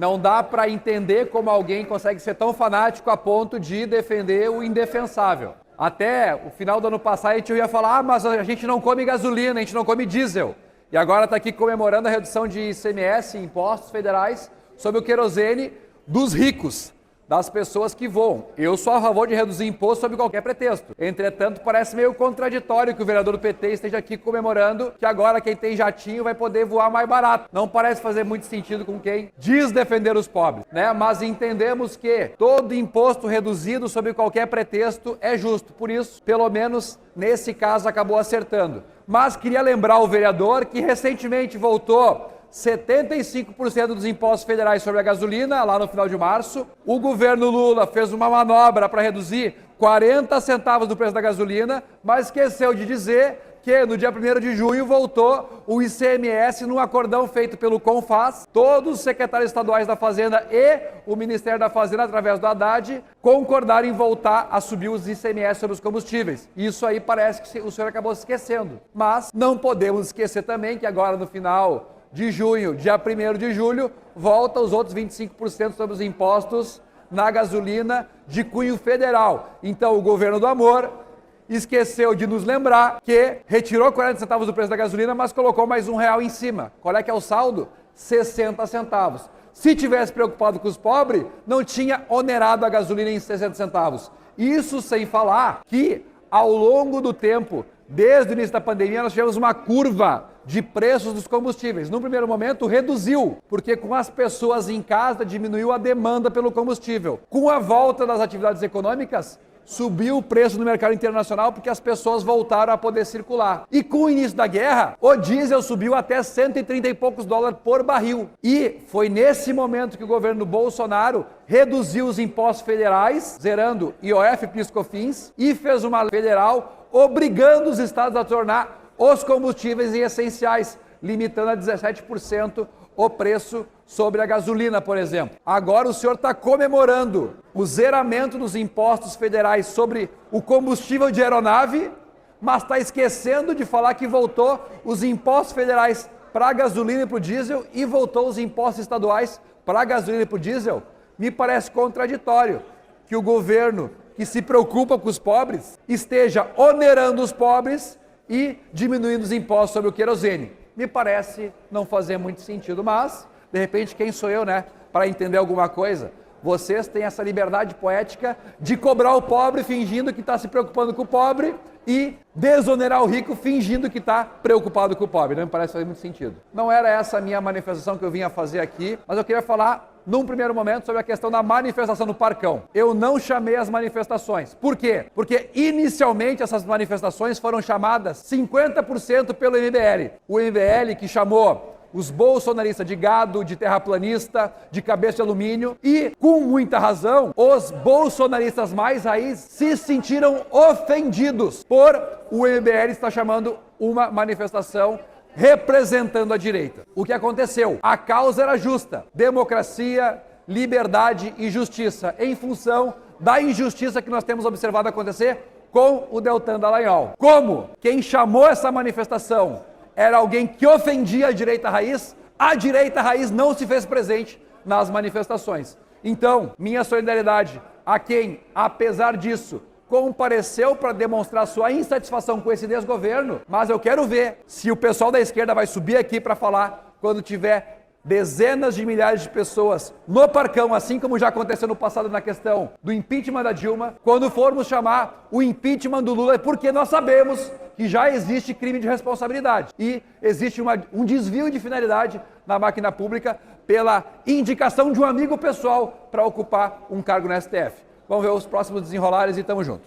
Não dá para entender como alguém consegue ser tão fanático a ponto de defender o indefensável. Até o final do ano passado a gente ia falar, mas a gente não come gasolina, a gente não come diesel. E agora está aqui comemorando a redução de ICMS, impostos federais, sobre o querosene dos ricos, das pessoas que voam. Eu sou a favor de reduzir imposto sob qualquer pretexto. Entretanto, parece meio contraditório que o vereador do PT esteja aqui comemorando que agora quem tem jatinho vai poder voar mais barato. Não parece fazer muito sentido com quem diz defender os pobres, né? Mas entendemos que todo imposto reduzido sob qualquer pretexto é justo. Por isso, pelo menos nesse caso, acabou acertando. Mas queria lembrar o vereador que recentemente voltou 75% dos impostos federais sobre a gasolina, lá no final de março. O governo Lula fez uma manobra para reduzir 40 centavos do preço da gasolina, mas esqueceu de dizer que no dia 1º de junho voltou o ICMS num acordão feito pelo CONFAZ. Todos os secretários estaduais da Fazenda e o Ministério da Fazenda, através do Haddad, concordaram em voltar a subir os ICMS sobre os combustíveis. Isso aí parece que o senhor acabou se esquecendo. Mas não podemos esquecer também que agora no final de junho, dia 1º de julho, volta os outros 25% sobre os impostos na gasolina de cunho federal. Então o governo do amor esqueceu de nos lembrar que retirou 40 centavos do preço da gasolina, mas colocou mais R$1 em cima. Qual é que é o saldo? 60 centavos. Se tivesse preocupado com os pobres, não tinha onerado a gasolina em 60 centavos. Isso sem falar que, ao longo do tempo, desde o início da pandemia, nós tivemos uma curva de preços dos combustíveis. No primeiro momento, reduziu, porque com as pessoas em casa, diminuiu a demanda pelo combustível. Com a volta das atividades econômicas, subiu o preço no mercado internacional, porque as pessoas voltaram a poder circular. E com o início da guerra, o diesel subiu até 130 e poucos dólares por barril. E foi nesse momento que o governo Bolsonaro reduziu os impostos federais, zerando IOF, PIS, COFINS, e fez uma lei federal obrigando os estados a tornar os combustíveis essenciais, limitando a 17% o preço sobre a gasolina, por exemplo. Agora o senhor está comemorando o zeramento dos impostos federais sobre o combustível de aeronave, mas está esquecendo de falar que voltou os impostos federais para a gasolina e para o diesel e voltou os impostos estaduais para a gasolina e para o diesel. Me parece contraditório que o governo que se preocupa com os pobres esteja onerando os pobres e diminuindo os impostos sobre o querosene. Me parece não fazer muito sentido, mas, de repente, quem sou eu, né, para entender alguma coisa? Vocês têm essa liberdade poética de cobrar o pobre fingindo que está se preocupando com o pobre e desonerar o rico fingindo que está preocupado com o pobre. Não me parece fazer muito sentido. Não era essa a minha manifestação que eu vinha fazer aqui, mas eu queria falar num primeiro momento sobre a questão da manifestação no Parcão. Eu não chamei as manifestações. Por quê? Porque inicialmente essas manifestações foram chamadas 50% pelo MBL. O MBL que chamou os bolsonaristas de gado, de terraplanista, de cabeça de alumínio e, com muita razão, os bolsonaristas mais raiz se sentiram ofendidos por o MBL estar chamando uma manifestação representando a direita. O que aconteceu? A causa era justa. Democracia, liberdade e justiça, em função da injustiça que nós temos observado acontecer com o Deltan Dallagnol. Como quem chamou essa manifestação era alguém que ofendia a direita raiz não se fez presente nas manifestações. Então, minha solidariedade a quem, apesar disso, compareceu para demonstrar sua insatisfação com esse desgoverno, mas eu quero ver se o pessoal da esquerda vai subir aqui para falar quando tiver dezenas de milhares de pessoas no Parcão, assim como já aconteceu no passado na questão do impeachment da Dilma, quando formos chamar o impeachment do Lula, porque nós sabemos que já existe crime de responsabilidade e existe um desvio de finalidade na máquina pública pela indicação de um amigo pessoal para ocupar um cargo na STF. Vamos ver os próximos desenrolares e tamo junto.